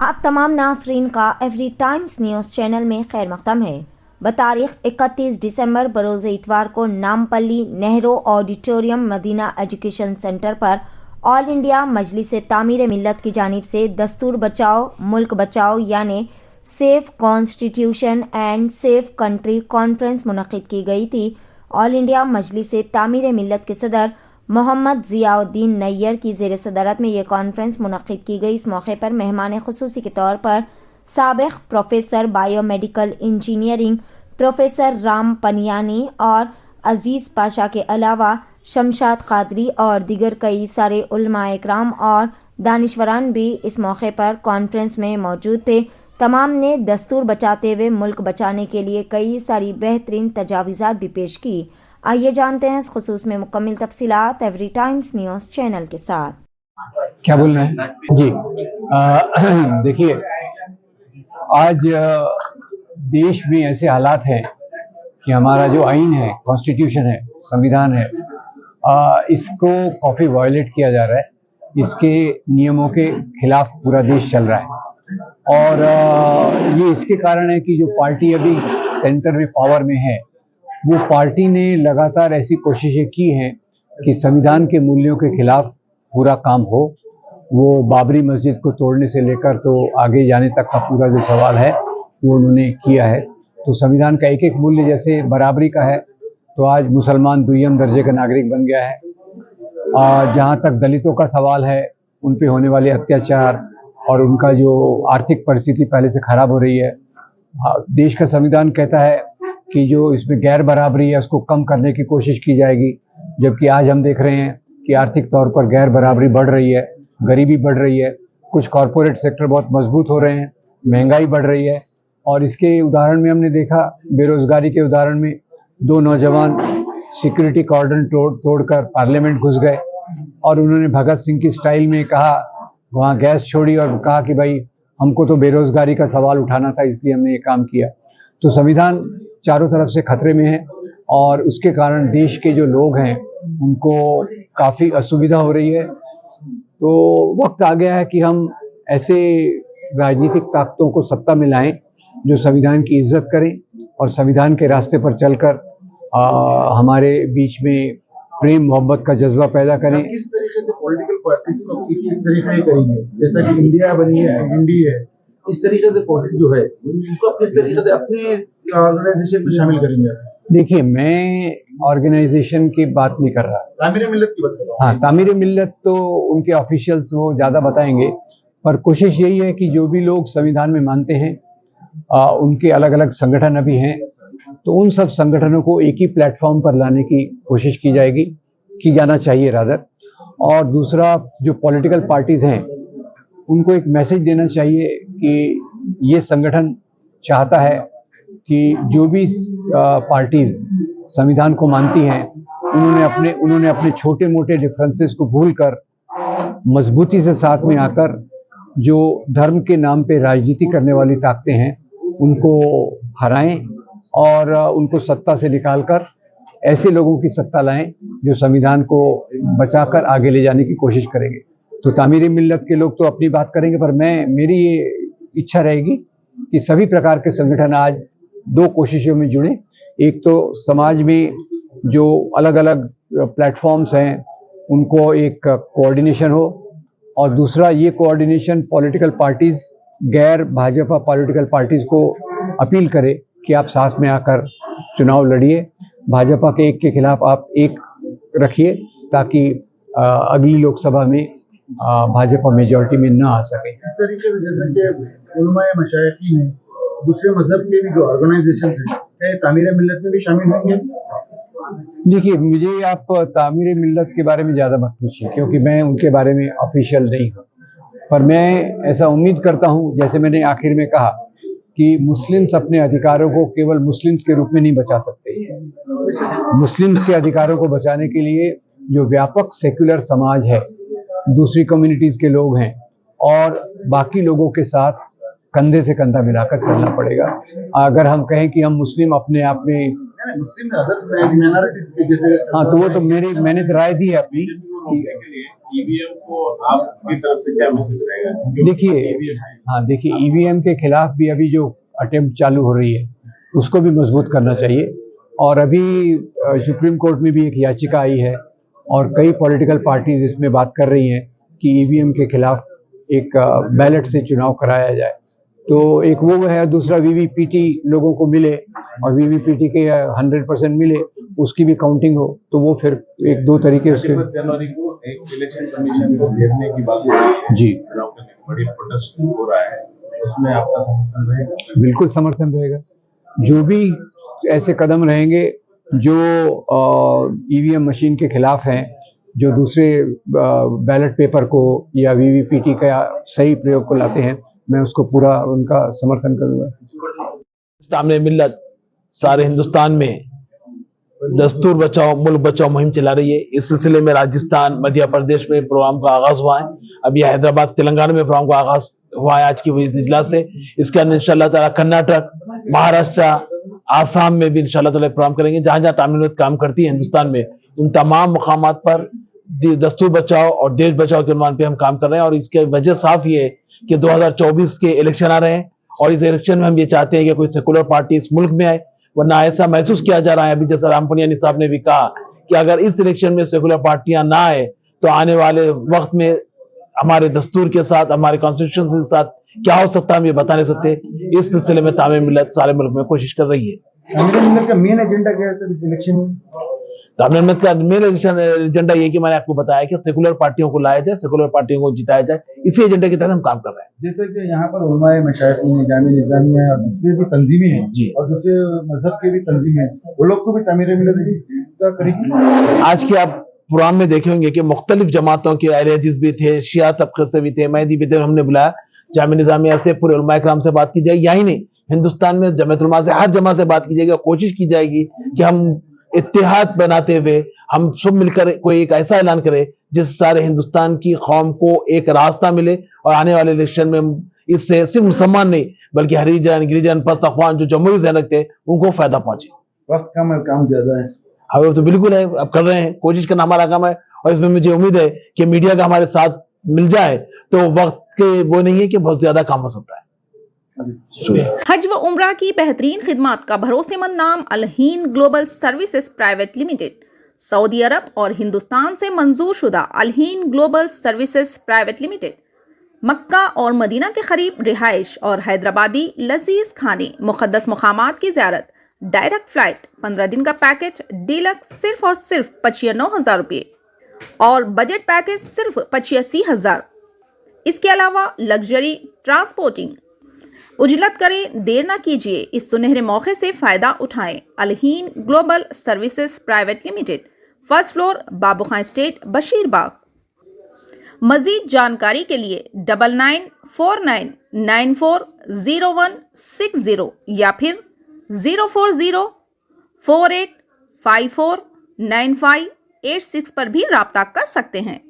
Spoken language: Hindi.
आप तमाम नाज़रीन का एवरी टाइम्स न्यूज़ चैनल में खैर मक़दम है। बतारीख 31 दिसंबर बरोज़ इतवार को Nampally Nehru auditorium Madina education centre पर ऑल इंडिया मजलिस तामीर मिल्लत की जानिब से दस्तूर बचाओ मुल्क बचाओ यानी safe constitution and safe country conference मुनक़िद की गई थी। ऑल इंडिया मजलिस तामीर मिल्लत के सदर मोहम्मद ज़ियाउद्दीन नैयर की ज़ेर सदारत में ये कॉन्फ्रेंस मुनक़िद की गई। इस मौके पर मेहमान ख़ुसूसी के तौर पर साबिक़ professor biomedical engineering professor Ram Paniyani और अज़ीज़ पाशा के अलावा शमशाद क़ादरी और दीगर कई सारे उलमाए इकराम और दानिशवरान भी इस मौके पर कॉन्फ्रेंस में मौजूद थे। तमाम ने दस्तूर बचाते हुए मुल्क बचाने के लिए कई सारी बेहतरीन तजावीज़ात भी पेश की। आइए जानते हैं इस खुसूस में मुकम्मल तफसीलात एवरी टाइम्स न्यूज़ चैनल के साथ। क्या बोलना है जी। देखिए, आज देश में ऐसे हालात हैं कि हमारा जो आइन है, कॉन्स्टिट्यूशन है, संविधान है, इसको काफ़ी वायलेट किया जा रहा है। इसके नियमों के खिलाफ पूरा देश चल रहा है और ये इसके कारण है कि जो पार्टी अभी सेंटर में पावर में है, वो पार्टी ने लगातार ऐसी कोशिशें की हैं कि संविधान के मूल्यों के खिलाफ पूरा काम हो। वो बाबरी मस्जिद को तोड़ने से लेकर तो आगे जाने तक का पूरा जो सवाल है वो उन्होंने किया है। तो संविधान का एक एक मूल्य जैसे बराबरी का है, तो आज मुसलमान दुय्यम दर्जे का नागरिक बन गया है। जहाँ तक दलितों का सवाल है, उन पे होने वाले अत्याचार और उनका जो आर्थिक परिस्थिति पहले से खराब हो रही है, देश का संविधान कहता है कि जो इसमें गैर बराबरी है उसको कम करने की कोशिश की जाएगी। जबकि आज हम देख रहे हैं कि आर्थिक तौर पर गैर बराबरी बढ़ रही है, गरीबी बढ़ रही है, कुछ कॉरपोरेट सेक्टर बहुत मजबूत हो रहे हैं, महंगाई बढ़ रही है। और इसके उदाहरण में हमने देखा, बेरोजगारी के उदाहरण में 2 नौजवान सिक्योरिटी कॉर्डन तोड़कर पार्लियामेंट घुस गए और उन्होंने भगत सिंह की स्टाइल में कहा, वहाँ गैस छोड़ी और कहा कि भाई हमको तो बेरोजगारी का सवाल उठाना था, इसलिए हमने ये काम किया। तो संविधान चारों तरफ से खतरे में है और उसके कारण देश के जो लोग हैं उनको काफ़ी असुविधा हो रही है। तो वक्त आ गया है कि हम ऐसे राजनीतिक ताकतों को सत्ता में लाएं जो संविधान की इज्जत करें और संविधान के रास्ते पर चलकर हमारे बीच में प्रेम मोहब्बत का जज्बा पैदा करें। किस तरीके से पॉलिटिकल पार्टी को किस तरीके से करेंगे, जैसा कि इंडिया बनी है, एनडी है, इस तरीके से पॉलिटिक्स जो है उनको किस तरीके से अपने ऑर्गेनाइजेशन में शामिल करेंगे? देखिए, मैं ऑर्गेनाइजेशन की बात नहीं कर रहा, तामीर मिल्लत की बात कर रहा हूं। हाँ, तामीर मिल्लत तो उनके ऑफिशियल्स वो ज़्यादा बताएंगे, पर कोशिश यही है कि जो भी लोग संविधान में मानते हैं उनके अलग अलग संगठन अभी हैं, तो उन सब संगठनों को एक ही प्लेटफॉर्म पर लाने की कोशिश की जाना चाहिए रादर। और दूसरा, जो पॉलिटिकल पार्टीज़ हैं उनको एक मैसेज देना चाहिए कि ये संगठन चाहता है कि जो भी पार्टीज़ संविधान को मानती हैं उन्होंने अपने छोटे मोटे डिफरेंसेस को भूलकर मजबूती से साथ में आकर जो धर्म के नाम पे राजनीति करने वाली ताकतें हैं उनको हराएं और उनको सत्ता से निकालकर ऐसे लोगों की सत्ता लाएं जो संविधान को बचाकर आगे ले जाने की कोशिश करेंगे। तो तामीर मिल्लत के लोग तो अपनी बात करेंगे, पर मेरी ये इच्छा रहेगी कि सभी प्रकार के संगठन आज 2 कोशिशों में जुड़े। एक तो समाज में जो अलग अलग प्लेटफॉर्म्स हैं उनको एक कोऑर्डिनेशन हो, और दूसरा ये कोऑर्डिनेशन पॉलिटिकल पार्टीज़, गैर भाजपा पॉलिटिकल पार्टीज़ को अपील करे कि आप साथ में आकर चुनाव लड़िए, भाजपा के एक के खिलाफ आप एक रखिए ताकि अगली लोकसभा में भाजपा मेजॉरिटी में न आ सके। इस तरीके से जैसे कि उलमाए मशाइखीन है, दूसरे मजहब के भी जो ऑर्गेनाइजेशन है, क्या तामीर मिल्लत में भी शामिल होंगे? देखिए, मुझे आप तामीर मिल्लत के बारे में ज़्यादा मत पूछिए क्योंकि मैं उनके बारे में ऑफिशियल नहीं हूँ, पर मैं ऐसा उम्मीद करता हूँ, जैसे मैंने आखिर में कहा कि मुस्लिम्स अपने अधिकारों को केवल मुस्लिम्स के रूप में नहीं बचा सकते। मुस्लिम्स के अधिकारों को बचाने के लिए जो व्यापक सेक्युलर समाज है, दूसरी कम्युनिटीज़ के लोग हैं और बाकी लोगों के साथ कंधे से कंधा मिलाकर चलना पड़ेगा। अगर हम कहें कि हम मुस्लिम अपने आप में मुस्लिम अदर माइनॉरिटीज के जैसे, हाँ, तो वो तो मैंने तो राय दी है अपनी ईवीएम को आपकी तरफ से क्या मैसेज रहेगा? देखिए ईवीएम के खिलाफ भी अभी जो अटेम्प्ट चालू हो रही है उसको भी मजबूत करना चाहिए। और अभी सुप्रीम कोर्ट में भी एक याचिका आई है और कई पॉलिटिकल पार्टीज इसमें बात कर रही हैं कि ईवीएम के खिलाफ एक बैलेट से चुनाव कराया जाए। तो एक वो है, दूसरा वीवीपीटी लोगों को मिले और वीवीपीटी के 100% मिले, उसकी भी काउंटिंग हो, तो वो फिर एक दो तरीके उसके। 31 जनवरी को एक इलेक्शन कमीशन को घेरने की बात हो रही है, जी चुनाव करने की बड़ी प्रोटेस्ट हो रहा है, उसमें आपका समर्थन रहेगा? बिल्कुल समर्थन रहेगा। जो भी ऐसे कदम रहेंगे जो ईवीएम मशीन के खिलाफ हैं, जो दूसरे बैलेट पेपर को या वीवीपीटी का सही प्रयोग को लाते हैं, मैं उसको पूरा उनका समर्थन करूंगा। सामने मिल्लत सारे हिंदुस्तान में दस्तूर बचाओ मुल्क बचाओ मुहिम चला रही है। इस सिलसिले में राजस्थान, मध्य प्रदेश में प्रोग्राम का आगाज हुआ है। अभी हैदराबाद, तेलंगाना में प्रोग्राम का आगाज हुआ है आज की इजलास से। इसके अंदर इंशाअल्लाह ताला कर्नाटक, महाराष्ट्र, आसाम में भी इंशाअल्लाह ताला प्रोग्राम करेंगे। जहां जहां तामीर काम करती है हिंदुस्तान में, उन तमाम मुकामात पर दस्तूर बचाओ और देश बचाओ के उन्वान पे हम काम कर रहे हैं। और इसकी वजह साफ ये है कि 2024 के इलेक्शन आ रहे हैं और इस इलेक्शन में हम ये चाहते हैं कि कोई सेकुलर पार्टी इस मुल्क में आए, वरना ऐसा महसूस किया जा रहा है अभी, जैसा राम पुनियानी साहब ने भी कहा कि अगर इस इलेक्शन में सेकुलर पार्टियां ना आए तो आने वाले वक्त में हमारे दस्तूर के साथ, हमारे कॉन्स्टिट्यूशन के साथ क्या हो सकता है हम ये बता नहीं सकते। इस सिलसिले में तामीर मिल्लत सारे मुल्क में कोशिश कर रही है। तामीर मिल्लत का मेन एजेंडा क्या है सर इस इलेक्शन में? तामीर मिल्लत का मेन एजेंडा ये कि मैंने आपको बताया कि सेकुलर पार्टियों को लाया जाए, सेकुलर पार्टियों को जिताया जाए, इसी एजेंडे के तहत हम काम कर रहे हैं। जैसे कि यहाँ पर उलमाए मशाइखीन हैं, जामिया निज़ामिया है और दूसरी भी तंजीमें हैं जी, और दूसरे मजहब के भी तंजीमें हैं, वो लोग को भी तामीर मिल्लत का करेगी। आज के आप प्रोग्राम में देखे होंगे कि मुख्तलिफ जमातों के अहले हदीस भी थे, शिया तबके से भी थे, महदी भी थे। हमने बुलाया जामिया निज़ामिया से, पूरे उलमाए किराम से बात की जाएगी। यही नहीं, हिंदुस्तान में जमात उलमा से, हर जमा से बात की जाएगी और कोशिश की जाएगी कि हम इत्तेहाद बनाते हुए हम सब मिलकर कोई एक ऐसा ऐलान करें जिस सारे हिंदुस्तान की कौम को एक रास्ता मिले और आने वाले इलेक्शन में इससे सिर्फ मुसलमान नहीं बल्कि हरिजन, गिरिजन, पस्त अख्वान जो जमहूरी ज़हन रखते हैं उनको फायदा पहुंचे। वक्त कम है, काम ज्यादा है। हाँ तो बिल्कुल है, अब कर रहे हैं, कोशिश करना हमारा काम है। और इसमें मुझे उम्मीद है कि मीडिया का हमारे साथ मिल जाए तो वक्त के वो नहीं है कि बहुत ज्यादा काम हो सकता है। हज व उम्रा की बेहतरीन खिदमत का भरोसेमंद नाम Al-Hind global services private limited, Saudi Arab और हिंदुस्तान से मंजूर शुदा Al-Hind global services private limited Mecca और मदीना के करीब रिहाइश और हैदराबादी लजीज खाने, मुक़द्दस मुकामात की ज़ियारत, डायरेक्ट फ्लाइट, 15 दिन का पैकेज डीलक्स सिर्फ और सिर्फ 95,000 रुपये और बजट पैकेज सिर्फ 85,000। इसके अलावा लग्जरी ट्रांसपोर्टिंग। उजलत करें, देर ना कीजिए, इस सुनहरे मौके से फ़ायदा उठाएं। Al-Hind global services private limited, first floor, Babu Khan state, Basheerbagh. मज़ीद जानकारी के लिए 9949940160 या फिर 04048549586 पर भी राब्ता कर सकते हैं।